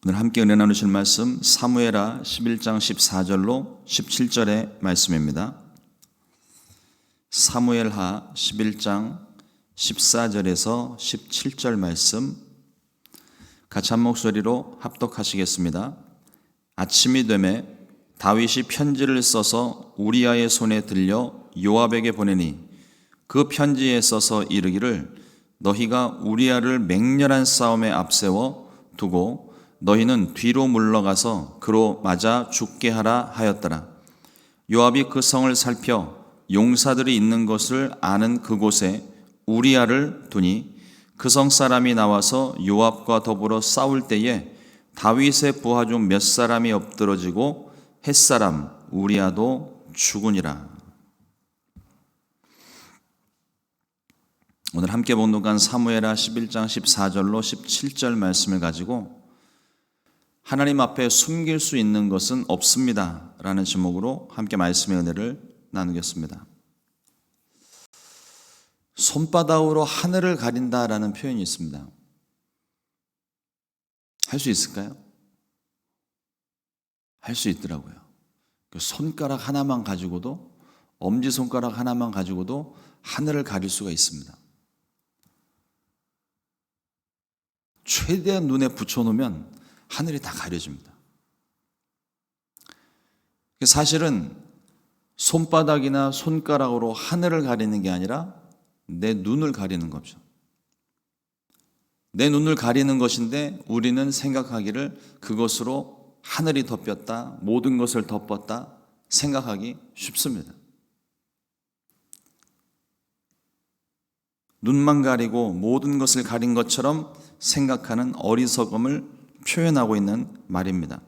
오늘 함께 은혜 나누실 말씀 사무엘하 11장 14절로 17절의 말씀입니다. 사무엘하 11장 14절에서 17절 말씀 같이 한 목소리로 합독하시겠습니다. 아침이 되매 다윗이 편지를 써서 우리아의 손에 들려 요압에게 보내니 그 편지에 써서 이르기를 너희가 우리아를 맹렬한 싸움에 앞세워 두고 너희는 뒤로 물러가서 그로 맞아 죽게 하라 하였더라. 요압이 그 성을 살펴 용사들이 있는 것을 아는 그곳에 우리아를 두니 그 성 사람이 나와서 요압과 더불어 싸울 때에 다윗의 부하 중 몇 사람이 엎드러지고 햇사람 우리아도 죽으니라. 오늘 함께 봉독한 사무엘하 11장 14절로 17절 말씀을 가지고 하나님 앞에 숨길 수 있는 것은 없습니다 라는 제목으로 함께 말씀의 은혜를 나누겠습니다. 손바닥으로 하늘을 가린다라는 표현이 있습니다. 할 수 있을까요? 할 수 있더라고요. 손가락 하나만 가지고도, 엄지손가락 하나만 가지고도 하늘을 가릴 수가 있습니다. 최대한 눈에 붙여놓으면 하늘이 다 가려집니다. 사실은 손바닥이나 손가락으로 하늘을 가리는 게 아니라 내 눈을 가리는 거죠. 내 눈을 가리는 것인데 우리는 생각하기를 그것으로 하늘이 덮였다, 모든 것을 덮었다 생각하기 쉽습니다. 눈만 가리고 모든 것을 가린 것처럼 생각하는 어리석음을 표현하고 있는 말입니다.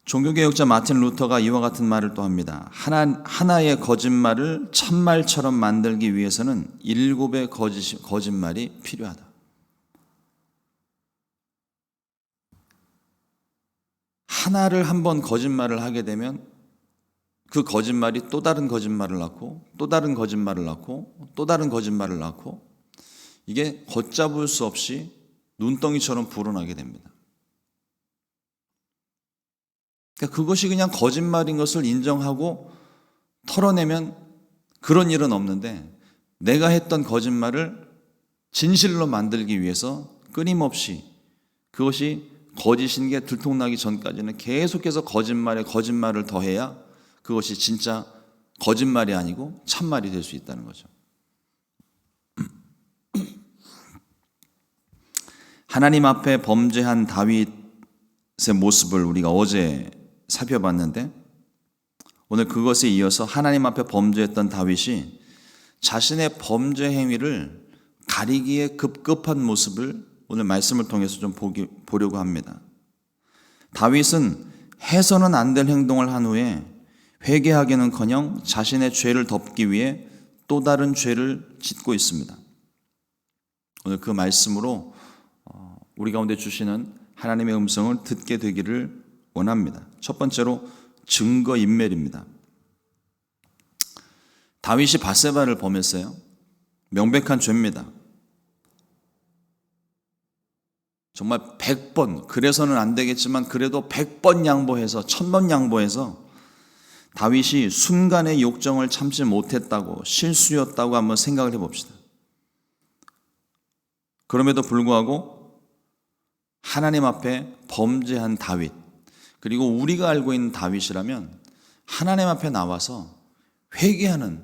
종교개혁자 마틴 루터가 이와 같은 말을 또 합니다. 하나의 거짓말을 참말처럼 만들기 위해서는 7의 거짓말이 필요하다. 하나를 한번 거짓말을 하게 되면 그 거짓말이 또 다른 거짓말을 낳고 또 다른 거짓말을 낳고 또 다른 거짓말을 낳고 이게 걷잡을 수 없이 눈덩이처럼 불어나게 됩니다. 그러니까 그것이 그냥 거짓말인 것을 인정하고 털어내면 그런 일은 없는데 내가 했던 거짓말을 진실로 만들기 위해서 끊임없이 그것이 거짓인 게 들통나기 전까지는 계속해서 거짓말에 거짓말을 더해야 그것이 진짜 거짓말이 아니고 참말이 될 수 있다는 거죠. 하나님 앞에 범죄한 다윗의 모습을 우리가 어제 살펴봤는데 오늘 그것에 이어서 하나님 앞에 범죄했던 다윗이 자신의 범죄 행위를 가리기에 급급한 모습을 오늘 말씀을 통해서 좀 보려고 합니다. 다윗은 해서는 안 될 행동을 한 후에 회개하기는커녕 자신의 죄를 덮기 위해 또 다른 죄를 짓고 있습니다. 오늘 그 말씀으로 우리 가운데 주시는 하나님의 음성을 듣게 되기를 원합니다. 첫 번째로 증거인멸입니다. 다윗이 밧세바를 범했어요. 명백한 죄입니다. 정말 100번, 그래서는 안 되겠지만 그래도 100번 양보해서 1000번 양보해서 다윗이 순간의 욕정을 참지 못했다고, 실수였다고 한번 생각을 해봅시다. 그럼에도 불구하고 하나님 앞에 범죄한 다윗, 그리고 우리가 알고 있는 다윗이라면 하나님 앞에 나와서 회개하는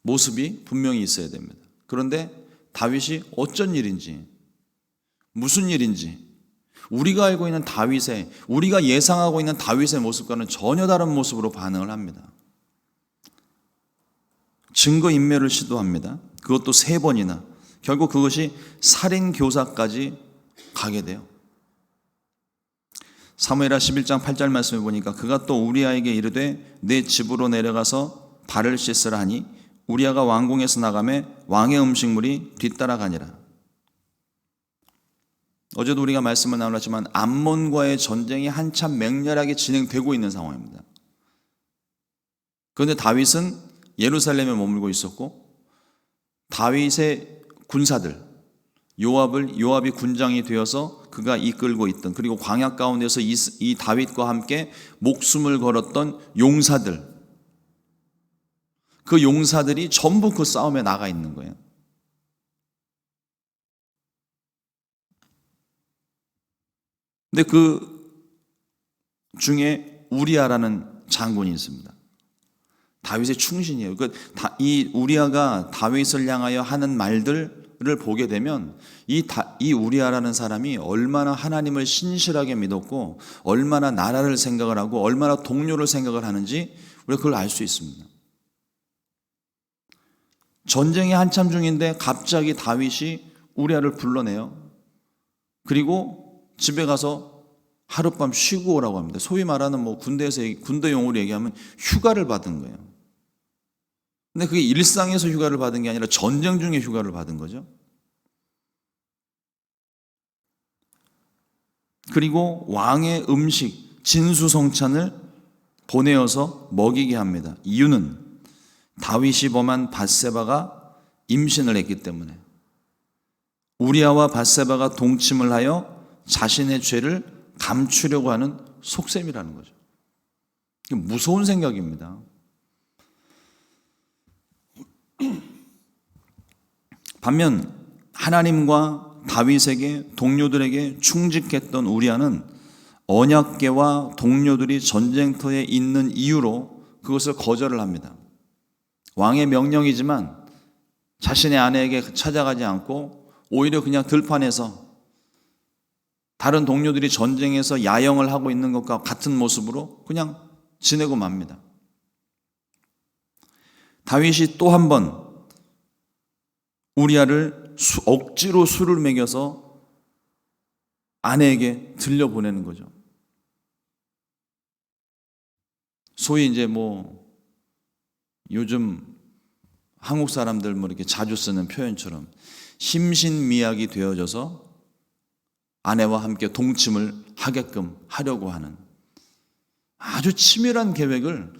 모습이 분명히 있어야 됩니다. 그런데 다윗이 어쩐 일인지, 무슨 일인지 우리가 알고 있는 다윗의, 우리가 예상하고 있는 다윗의 모습과는 전혀 다른 모습으로 반응을 합니다. 증거인멸을 시도합니다. 그것도 3번이나. 결국 그것이 살인교사까지 가게 돼요. 사무엘하 11장 8절 말씀에 보니까 그가 또 우리아에게 이르되 내 집으로 내려가서 발을 씻으라 하니 우리아가 왕궁에서 나가매 왕의 음식물이 뒤따라가니라. 어제도 우리가 말씀을 나눴지만 암몬과의 전쟁이 한참 맹렬하게 진행되고 있는 상황입니다. 그런데 다윗은 예루살렘에 머물고 있었고 다윗의 군사들 요압이 군장이 되어서 그가 이끌고 있던, 그리고 광야 가운데서 이 다윗과 함께 목숨을 걸었던 용사들, 그 용사들이 전부 그 싸움에 나가 있는 거예요. 근데 그 중에 우리아라는 장군이 있습니다. 다윗의 충신이에요. 이 우리아가 다윗을 향하여 하는 말들을 보게 되면 이 우리아라는 사람이 얼마나 하나님을 신실하게 믿었고 얼마나 나라를 생각을 하고 얼마나 동료를 생각을 하는지 우리가 그걸 알 수 있습니다. 전쟁이 한참 중인데 갑자기 다윗이 우리아를 불러내요. 그리고 집에 가서 하룻밤 쉬고 오라고 합니다. 소위 말하는 군대에서 군대 용어로 얘기하면 휴가를 받은 거예요. 근데 그게 일상에서 휴가를 받은 게 아니라 전쟁 중에 휴가를 받은 거죠. 그리고 왕의 음식 진수성찬을 보내어서 먹이게 합니다. 이유는 다윗이 범한 밧세바가 임신을 했기 때문에 우리아와 밧세바가 동침을 하여 자신의 죄를 감추려고 하는 속셈이라는 거죠. 무서운 생각입니다. 반면 하나님과 다윗에게 동료들에게 충직했던 우리아는 언약궤와 동료들이 전쟁터에 있는 이유로 그것을 거절을 합니다. 왕의 명령이지만 자신의 아내에게 찾아가지 않고 오히려 그냥 들판에서 다른 동료들이 전쟁에서 야영을 하고 있는 것과 같은 모습으로 그냥 지내고 맙니다. 다윗이 또 한 번 우리아를 억지로 술을 먹여서 아내에게 들려보내는 거죠. 소위 이제 요즘 한국 사람들 이렇게 자주 쓰는 표현처럼 심신미약이 되어져서 아내와 함께 동침을 하게끔 하려고 하는 아주 치밀한 계획을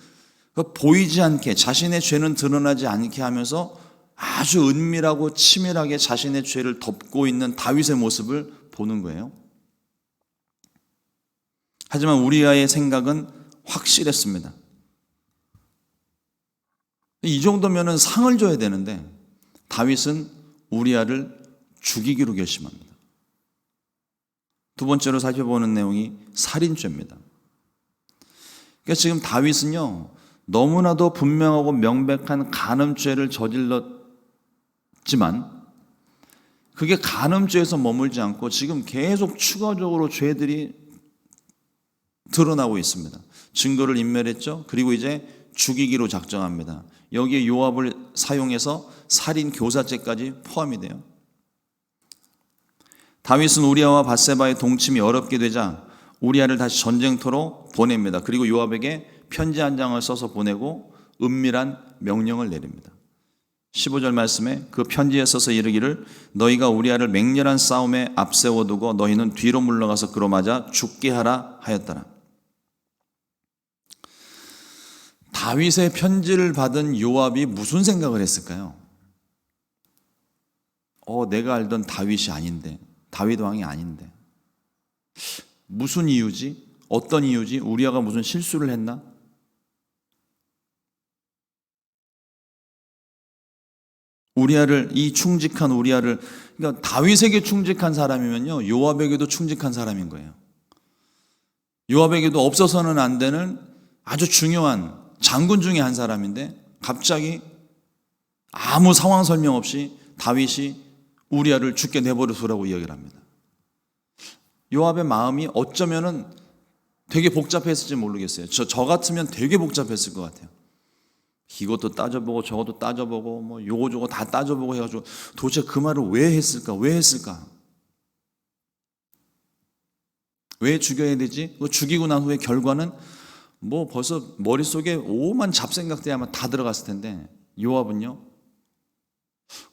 보이지 않게 자신의 죄는 드러나지 않게 하면서 아주 은밀하고 치밀하게 자신의 죄를 덮고 있는 다윗의 모습을 보는 거예요. 하지만 우리아의 생각은 확실했습니다. 이 정도면 상을 줘야 되는데 다윗은 우리아를 죽이기로 결심합니다. 두 번째로 살펴보는 내용이 살인죄입니다. 그러니까 지금 다윗은요, 너무나도 분명하고 명백한 간음죄를 저질렀지만 그게 간음죄에서 머물지 않고 지금 계속 추가적으로 죄들이 드러나고 있습니다. 증거를 인멸했죠. 그리고 이제 죽이기로 작정합니다. 여기에 요압을 사용해서 살인 교사죄까지 포함이 돼요. 다윗은 우리아와 밧세바의 동침이 어렵게 되자 우리아를 다시 전쟁터로 보냅니다. 그리고 요압에게 편지 한 장을 써서 보내고 은밀한 명령을 내립니다. 15절 말씀에 그 편지에 써서 이르기를 너희가 우리아를 맹렬한 싸움에 앞세워두고 너희는 뒤로 물러가서 그로 맞아 죽게 하라 하였더라. 다윗의 편지를 받은 요압이 무슨 생각을 했을까요? 내가 알던 다윗이 아닌데, 다윗 왕이 아닌데 무슨 이유지? 어떤 이유지? 우리아가 무슨 실수를 했나? 이 충직한 우리아를, 그러니까 다윗에게 충직한 사람이면요, 요압에게도 충직한 사람인 거예요. 요압에게도 없어서는 안 되는 아주 중요한 장군 중에 한 사람인데 갑자기 아무 상황 설명 없이 다윗이 우리아를 죽게 내버려두라고 이야기를 합니다. 요압의 마음이 어쩌면은 되게 복잡했을지 모르겠어요. 저 같으면 되게 복잡했을 것 같아요. 이것도 따져보고 저것도 따져보고 요거 다 따져보고 해가지고 도대체 그 말을 왜 했을까? 왜 죽여야 되지? 죽이고 난 후에 결과는 벌써 머릿속에 오만 잡생각들이 아마 다 들어갔을 텐데 요압은요,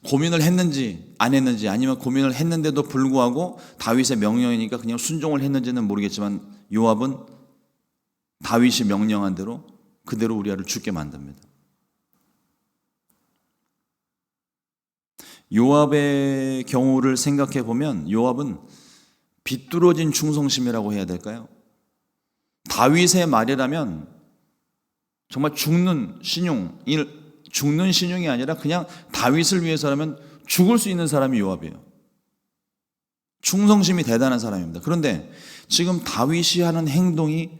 고민을 했는지 안 했는지, 아니면 고민을 했는데도 불구하고 다윗의 명령이니까 그냥 순종을 했는지는 모르겠지만 요압은 다윗이 명령한 대로 그대로 우리아를 죽게 만듭니다. 요압의 경우를 생각해 보면 요압은 비뚤어진 충성심이라고 해야 될까요? 다윗의 말이라면 정말 죽는 신용이 아니라 그냥 다윗을 위해서라면 죽을 수 있는 사람이 요압이에요. 충성심이 대단한 사람입니다. 그런데 지금 다윗이 하는 행동이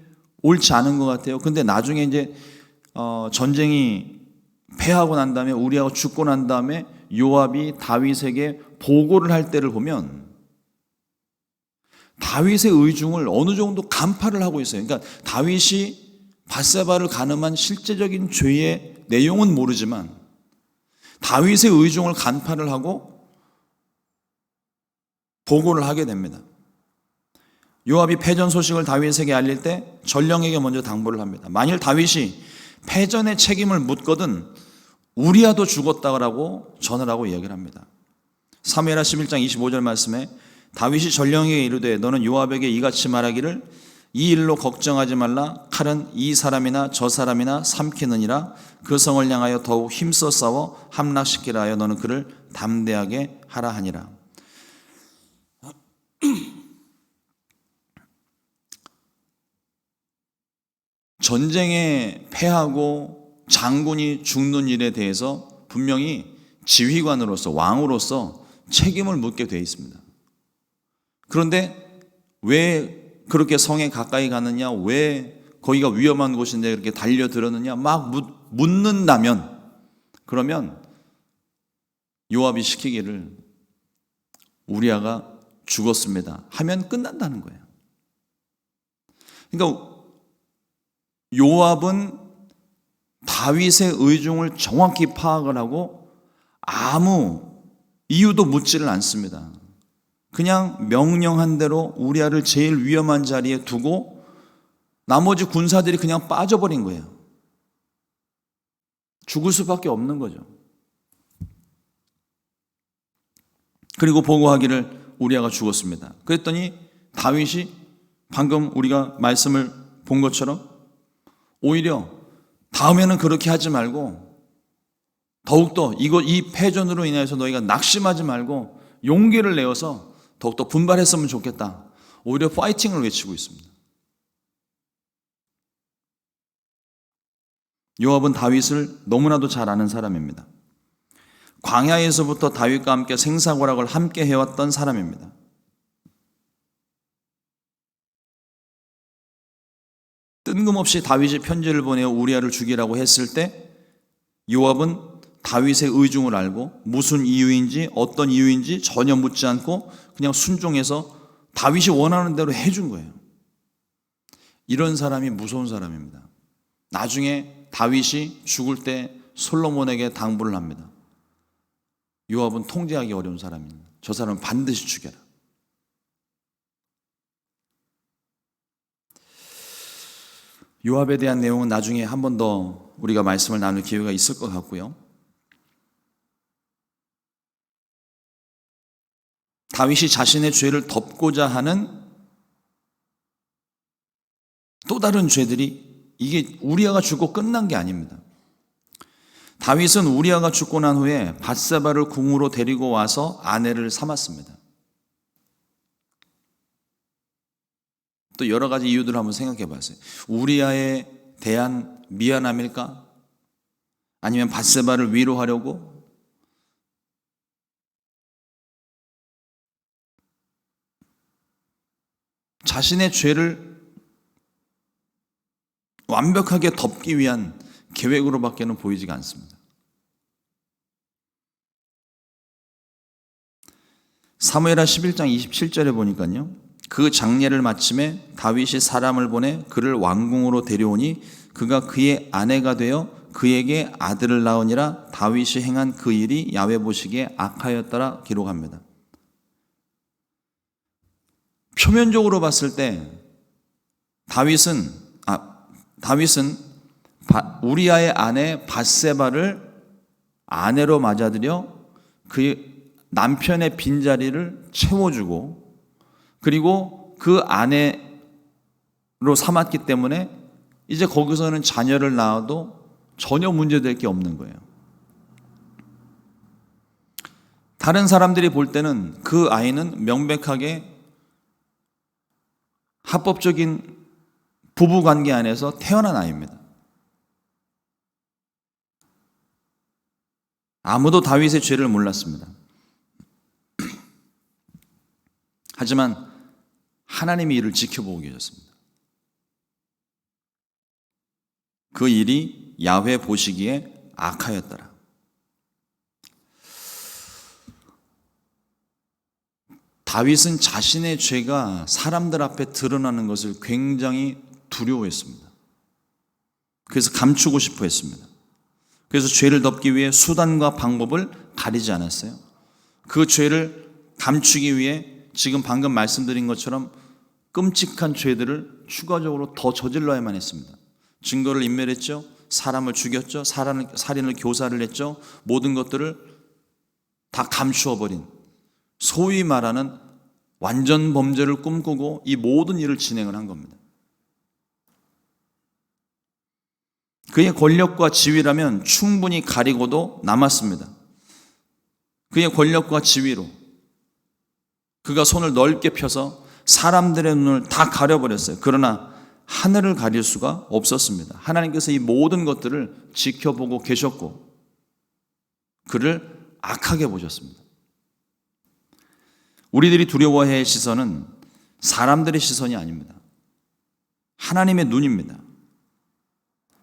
옳지 않은 것 같아요. 근데 나중에 이제 전쟁이 패하고 난 다음에 우리아가 죽고 난 다음에 요압이 다윗에게 보고를 할 때를 보면 다윗의 의중을 어느 정도 간파를 하고 있어요. 그러니까 다윗이 밧세바를 간음한 실제적인 죄의 내용은 모르지만 다윗의 의중을 간파를 하고 보고를 하게 됩니다. 요압이 패전 소식을 다윗에게 알릴 때 전령에게 먼저 당부를 합니다. 만일 다윗이 패전의 책임을 묻거든 우리아도 죽었다라고 전을 하고 이야기를 합니다. 사무엘하 11장 25절 말씀에 다윗이 전령에게 이르되 너는 요압에게 이같이 말하기를 이 일로 걱정하지 말라. 칼은 이 사람이나 저 사람이나 삼키느니라. 그 성을 향하여 더욱 힘써 싸워 함락시키라 하여 너는 그를 담대하게 하라 하니라. 전쟁에 패하고 장군이 죽는 일에 대해서 분명히 지휘관으로서 왕으로서 책임을 묻게 되어 있습니다. 그런데 왜 그렇게 성에 가까이 가느냐, 왜 거기가 위험한 곳인데 그렇게 달려들었느냐 막 묻는다면, 그러면 요압이 시키기를 우리아가 죽었습니다 하면 끝난다는 거예요. 그러니까 요압은 다윗의 의중을 정확히 파악을 하고 아무 이유도 묻지를 않습니다. 그냥 명령한 대로 우리아를 제일 위험한 자리에 두고 나머지 군사들이 그냥 빠져버린 거예요. 죽을 수밖에 없는 거죠. 그리고 보고하기를 우리아가 죽었습니다. 그랬더니 다윗이 방금 우리가 말씀을 본 것처럼 오히려 다음에는 그렇게 하지 말고 더욱더 이 패전으로 인해서 너희가 낙심하지 말고 용기를 내어서 더욱더 분발했으면 좋겠다. 오히려 파이팅을 외치고 있습니다. 요압은 다윗을 너무나도 잘 아는 사람입니다. 광야에서부터 다윗과 함께 생사고락을 함께 해왔던 사람입니다. 뜬금없이 다윗이 편지를 보내어 우리아를 죽이라고 했을 때 요압은 다윗의 의중을 알고 무슨 이유인지 어떤 이유인지 전혀 묻지 않고 그냥 순종해서 다윗이 원하는 대로 해준 거예요. 이런 사람이 무서운 사람입니다. 나중에 다윗이 죽을 때 솔로몬에게 당부를 합니다. 요압은 통제하기 어려운 사람입니다. 저 사람은 반드시 죽여라. 요압에 대한 내용은 나중에 한 번 더 우리가 말씀을 나눌 기회가 있을 것 같고요. 다윗이 자신의 죄를 덮고자 하는 또 다른 죄들이 이게 우리아가 죽고 끝난 게 아닙니다. 다윗은 우리아가 죽고 난 후에 밧세바를 궁으로 데리고 와서 아내를 삼았습니다. 또 여러 가지 이유들을 한번 생각해 봤어요. 우리아에 대한 미안함일까? 아니면 밧세바를 위로하려고? 자신의 죄를 완벽하게 덮기 위한 계획으로밖에는 보이지가 않습니다. 사무엘하 11장 27절에 보니까요. 그 장례를 마침에 다윗이 사람을 보내 그를 왕궁으로 데려오니 그가 그의 아내가 되어 그에게 아들을 낳으니라. 다윗이 행한 그 일이 야훼 보시기에 악하였더라 기록합니다. 표면적으로 봤을 때 다윗은 우리아의 아내 밧세바를 아내로 맞아들여 그 남편의 빈자리를 채워주고 그리고 그 아내로 삼았기 때문에 이제 거기서는 자녀를 낳아도 전혀 문제될 게 없는 거예요. 다른 사람들이 볼 때는 그 아이는 명백하게 합법적인 부부관계 안에서 태어난 아이입니다. 아무도 다윗의 죄를 몰랐습니다. 하지만 하나님이 이를 지켜보고 계셨습니다. 그 일이 야훼 보시기에 악하였더라. 다윗은 자신의 죄가 사람들 앞에 드러나는 것을 굉장히 두려워했습니다. 그래서 감추고 싶어 했습니다. 그래서 죄를 덮기 위해 수단과 방법을 가리지 않았어요. 그 죄를 감추기 위해 지금 방금 말씀드린 것처럼 끔찍한 죄들을 추가적으로 더 저질러야만 했습니다. 증거를 인멸했죠. 사람을 죽였죠. 살인을 교사를 했죠. 모든 것들을 다 감추어버린, 소위 말하는 완전 범죄를 꿈꾸고 이 모든 일을 진행을 한 겁니다. 그의 권력과 지위라면 충분히 가리고도 남았습니다. 그의 권력과 지위로 그가 손을 넓게 펴서 사람들의 눈을 다 가려버렸어요. 그러나 하늘을 가릴 수가 없었습니다. 하나님께서 이 모든 것들을 지켜보고 계셨고 그를 악하게 보셨습니다. 우리들이 두려워해야 할 시선은 사람들의 시선이 아닙니다. 하나님의 눈입니다.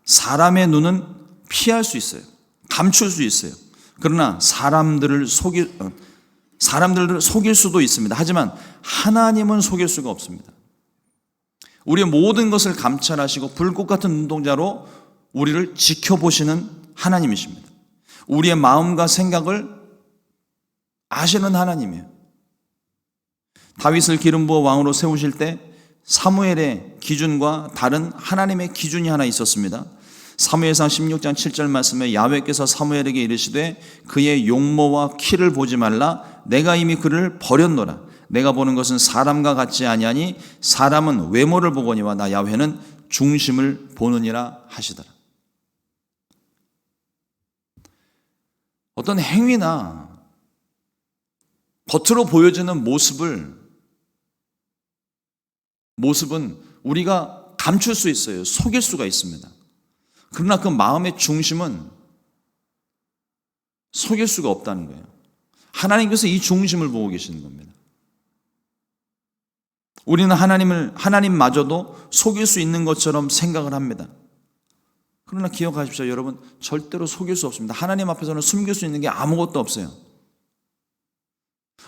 사람의 눈은 피할 수 있어요. 감출 수 있어요. 그러나 사람들을 속일 수도 있습니다. 하지만 하나님은 속일 수가 없습니다. 우리의 모든 것을 감찰하시고 불꽃 같은 눈동자로 우리를 지켜보시는 하나님이십니다. 우리의 마음과 생각을 아시는 하나님이에요. 다윗을 기름 부어 왕으로 세우실 때 사무엘의 기준과 다른 하나님의 기준이 하나 있었습니다. 사무엘상 16장 7절 말씀에 야훼께서 사무엘에게 이르시되 그의 용모와 키를 보지 말라. 내가 이미 그를 버렸노라. 내가 보는 것은 사람과 같지 아니하니 사람은 외모를 보거니와 나 야훼는 중심을 보느니라 하시더라. 어떤 행위나 겉으로 보여지는 모습은 우리가 감출 수 있어요. 속일 수가 있습니다. 그러나 그 마음의 중심은 속일 수가 없다는 거예요. 하나님께서 이 중심을 보고 계시는 겁니다. 우리는 하나님마저도 속일 수 있는 것처럼 생각을 합니다. 그러나 기억하십시오. 여러분, 절대로 속일 수 없습니다. 하나님 앞에서는 숨길 수 있는 게 아무것도 없어요.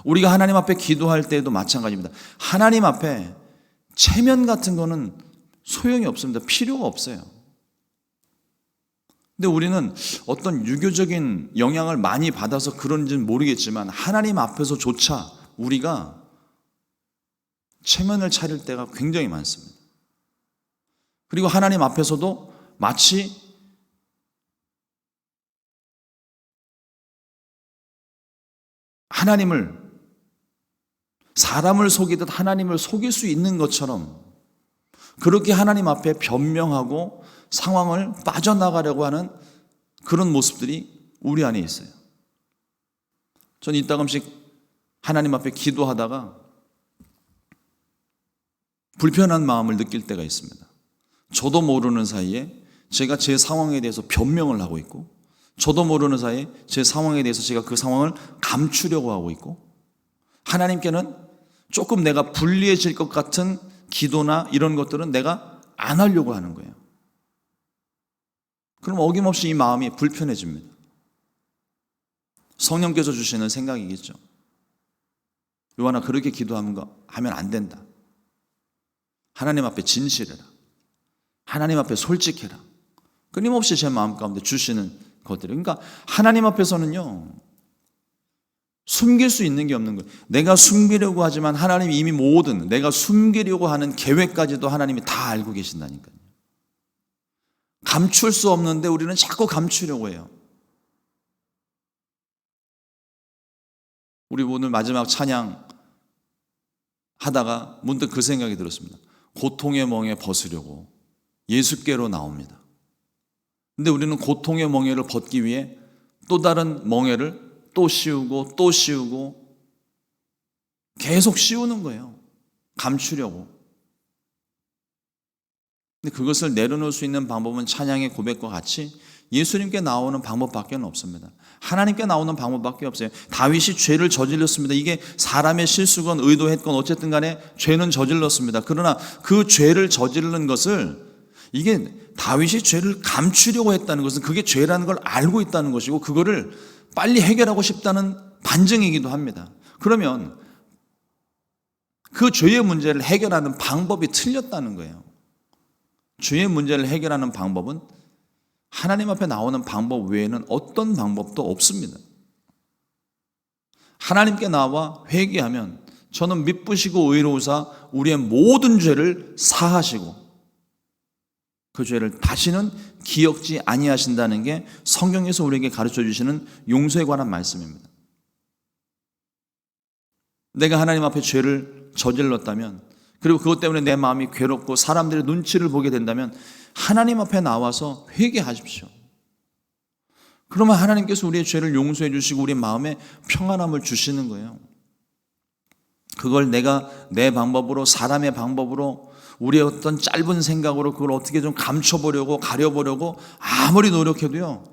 우리가 하나님 앞에 기도할 때에도 마찬가지입니다. 하나님 앞에 체면 같은 거는 소용이 없습니다. 필요가 없어요. 근데 우리는 어떤 유교적인 영향을 많이 받아서 그런지는 모르겠지만 하나님 앞에서조차 우리가 체면을 차릴 때가 굉장히 많습니다. 그리고 하나님 앞에서도 마치 사람을 속이듯 하나님을 속일 수 있는 것처럼 그렇게 하나님 앞에 변명하고 상황을 빠져나가려고 하는 그런 모습들이 우리 안에 있어요. 저는 이따금씩 하나님 앞에 기도하다가 불편한 마음을 느낄 때가 있습니다. 저도 모르는 사이에 제가 제 상황에 대해서 변명을 하고 있고 저도 모르는 사이에 제 상황에 대해서 제가 그 상황을 감추려고 하고 있고 하나님께는 조금 내가 불리해질 것 같은 기도나 이런 것들은 내가 안 하려고 하는 거예요. 그럼 어김없이 이 마음이 불편해집니다. 성령께서 주시는 생각이겠죠. 요한아, 그렇게 기도하면 안 된다. 하나님 앞에 진실해라. 하나님 앞에 솔직해라. 끊임없이 제 마음 가운데 주시는 것들이. 그러니까 하나님 앞에서는요, 숨길 수 있는 게 없는 거예요. 내가 숨기려고 하지만 하나님이 이미 모든 내가 숨기려고 하는 계획까지도 하나님이 다 알고 계신다니까요. 감출 수 없는데 우리는 자꾸 감추려고 해요. 우리 오늘 마지막 찬양 하다가 문득 그 생각이 들었습니다. 고통의 멍에 벗으려고 예수께로 나옵니다. 근데 우리는 고통의 멍에를 벗기 위해 또 다른 멍에를 또 씌우고 또 씌우고 계속 씌우는 거예요. 감추려고. 근데 그것을 내려놓을 수 있는 방법은 찬양의 고백과 같이 예수님께 나오는 방법밖에 없습니다. 하나님께 나오는 방법밖에 없어요. 다윗이 죄를 저질렀습니다. 이게 사람의 실수건 의도했건 어쨌든 간에 죄는 저질렀습니다. 그러나 그 죄를 저지른 것을, 이게 다윗이 죄를 감추려고 했다는 것은 그게 죄라는 걸 알고 있다는 것이고 그거를 빨리 해결하고 싶다는 반증이기도 합니다. 그러면 그 죄의 문제를 해결하는 방법이 틀렸다는 거예요. 죄의 문제를 해결하는 방법은 하나님 앞에 나오는 방법 외에는 어떤 방법도 없습니다. 하나님께 나와 회개하면 저는 미쁘시고 의로우사 우리의 모든 죄를 사하시고 그 죄를 다시는 기억지 아니하신다는 게 성경에서 우리에게 가르쳐 주시는 용서에 관한 말씀입니다. 내가 하나님 앞에 죄를 저질렀다면, 그리고 그것 때문에 내 마음이 괴롭고 사람들의 눈치를 보게 된다면 하나님 앞에 나와서 회개하십시오. 그러면 하나님께서 우리의 죄를 용서해 주시고 우리 마음에 평안함을 주시는 거예요. 그걸 내가 내 방법으로, 사람의 방법으로, 우리의 어떤 짧은 생각으로 그걸 어떻게 좀 감춰보려고, 가려보려고 아무리 노력해도요,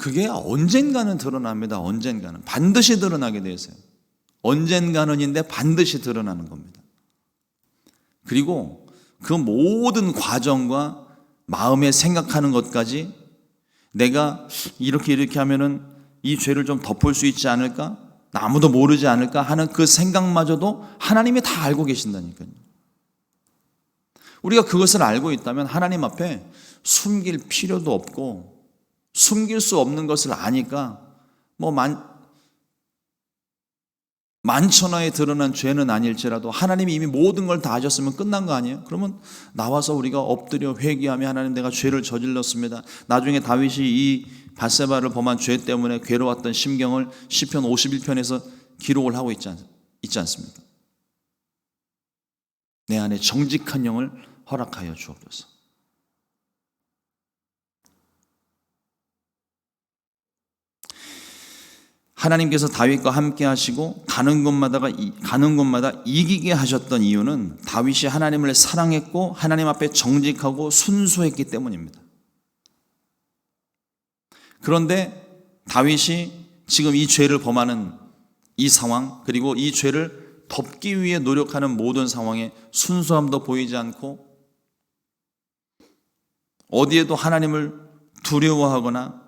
그게 언젠가는 드러납니다. 언젠가는. 반드시 드러나게 되어 있어요. 언젠가는인데 반드시 드러나는 겁니다. 그리고 그 모든 과정과 마음에 생각하는 것까지 내가 이렇게 하면은 이 죄를 좀 덮을 수 있지 않을까? 아무도 모르지 않을까 하는 그 생각마저도 하나님이 다 알고 계신다니까요. 우리가 그것을 알고 있다면 하나님 앞에 숨길 필요도 없고, 숨길 수 없는 것을 아니까 만천하에 드러난 죄는 아닐지라도 하나님이 이미 모든 걸 다 하셨으면 끝난 거 아니에요? 그러면 나와서 우리가 엎드려 회개하며 하나님, 내가 죄를 저질렀습니다. 나중에 다윗이 이 밧세바를 범한 죄 때문에 괴로웠던 심경을 시편 51편에서 기록을 하고 있지 않습니까? 내 안에 정직한 영을 허락하여 주옵소서. 하나님께서 다윗과 함께 하시고 가는 곳마다 이기게 하셨던 이유는 다윗이 하나님을 사랑했고 하나님 앞에 정직하고 순수했기 때문입니다. 그런데 다윗이 지금 이 죄를 범하는 이 상황, 그리고 이 죄를 덮기 위해 노력하는 모든 상황에 순수함도 보이지 않고 어디에도 하나님을 두려워하거나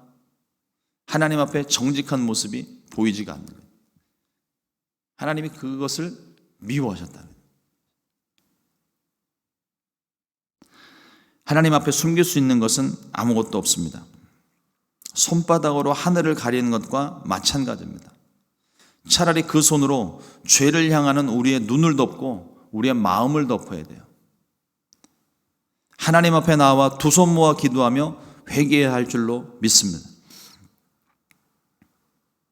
하나님 앞에 정직한 모습이 보이지가 않는 거예요. 하나님이 그것을 미워하셨다는 거예요. 하나님 앞에 숨길 수 있는 것은 아무것도 없습니다. 손바닥으로 하늘을 가리는 것과 마찬가지입니다. 차라리 그 손으로 죄를 향하는 우리의 눈을 덮고 우리의 마음을 덮어야 돼요. 하나님 앞에 나와 두 손 모아 기도하며 회개해야 할 줄로 믿습니다.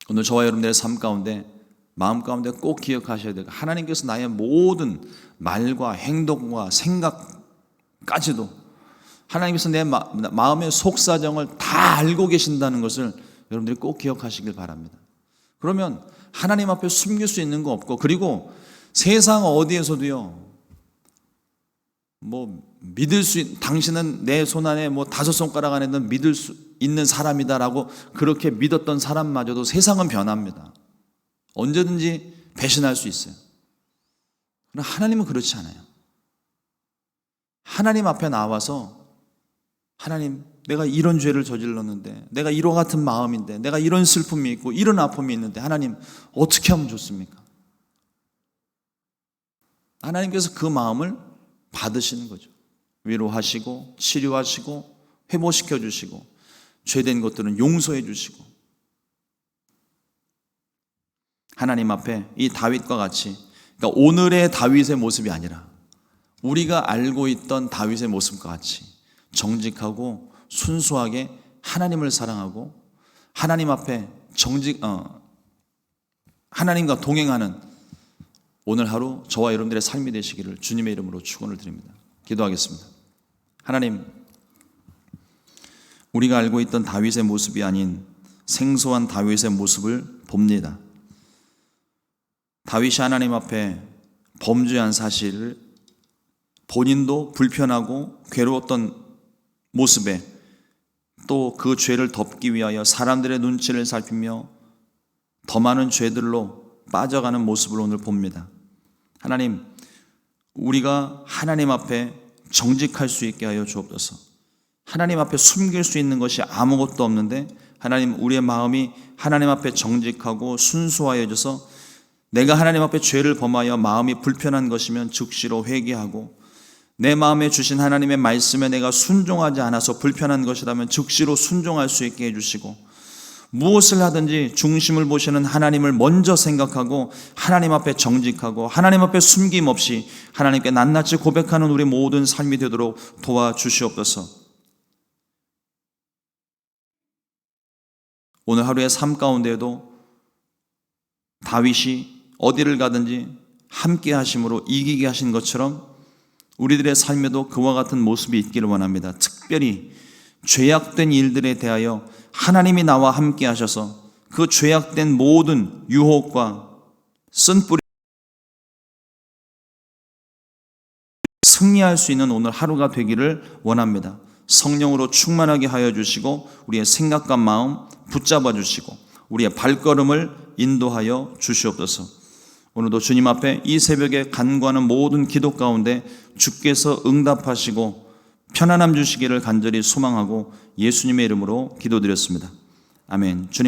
오늘 저와 여러분들의 삶 가운데, 마음 가운데 꼭 기억하셔야 돼요. 하나님께서 나의 모든 말과 행동과 생각까지도 하나님께서 내 마음의 속사정을 다 알고 계신다는 것을 여러분들이 꼭 기억하시길 바랍니다. 그러면 하나님 앞에 숨길 수 있는 거 없고, 그리고 세상 어디에서도요, 당신은 내 손 안에 5손가락 안에는 믿을 수 있는 사람이다라고 그렇게 믿었던 사람마저도 세상은 변합니다. 언제든지 배신할 수 있어요. 그러나 하나님은 그렇지 않아요. 하나님 앞에 나와서, 하나님, 내가 이런 죄를 저질렀는데, 내가 이와 같은 마음인데, 내가 이런 슬픔이 있고 이런 아픔이 있는데 하나님 어떻게 하면 좋습니까? 하나님께서 그 마음을 받으시는 거죠. 위로하시고 치료하시고 회복시켜 주시고 죄된 것들은 용서해 주시고, 하나님 앞에 이 다윗과 같이, 그러니까 오늘의 다윗의 모습이 아니라 우리가 알고 있던 다윗의 모습과 같이 정직하고 순수하게 하나님을 사랑하고 하나님 앞에 하나님과 동행하는 오늘 하루 저와 여러분들의 삶이 되시기를 주님의 이름으로 축원을 드립니다. 기도하겠습니다. 하나님, 우리가 알고 있던 다윗의 모습이 아닌 생소한 다윗의 모습을 봅니다. 다윗이 하나님 앞에 범죄한 사실을 본인도 불편하고 괴로웠던 모습에 또 그 죄를 덮기 위하여 사람들의 눈치를 살피며 더 많은 죄들로 빠져가는 모습을 오늘 봅니다. 하나님, 우리가 하나님 앞에 정직할 수 있게 하여 주옵소서. 하나님 앞에 숨길 수 있는 것이 아무것도 없는데 하나님, 우리의 마음이 하나님 앞에 정직하고 순수하여져서 내가 하나님 앞에 죄를 범하여 마음이 불편한 것이면 즉시로 회개하고, 내 마음에 주신 하나님의 말씀에 내가 순종하지 않아서 불편한 것이라면 즉시로 순종할 수 있게 해주시고, 무엇을 하든지 중심을 보시는 하나님을 먼저 생각하고 하나님 앞에 정직하고 하나님 앞에 숨김없이 하나님께 낱낱이 고백하는 우리 모든 삶이 되도록 도와주시옵소서. 오늘 하루의 삶 가운데에도 다윗이 어디를 가든지 함께 하심으로 이기게 하신 것처럼 우리들의 삶에도 그와 같은 모습이 있기를 원합니다. 특별히 죄악된 일들에 대하여 하나님이 나와 함께 하셔서 그 죄악된 모든 유혹과 쓴뿌리 승리할 수 있는 오늘 하루가 되기를 원합니다. 성령으로 충만하게 하여 주시고 우리의 생각과 마음 붙잡아 주시고 우리의 발걸음을 인도하여 주시옵소서. 오늘도 주님 앞에 이 새벽에 간구하는 모든 기도 가운데 주께서 응답하시고 편안함 주시기를 간절히 소망하고 예수님의 이름으로 기도드렸습니다. 아멘. 주님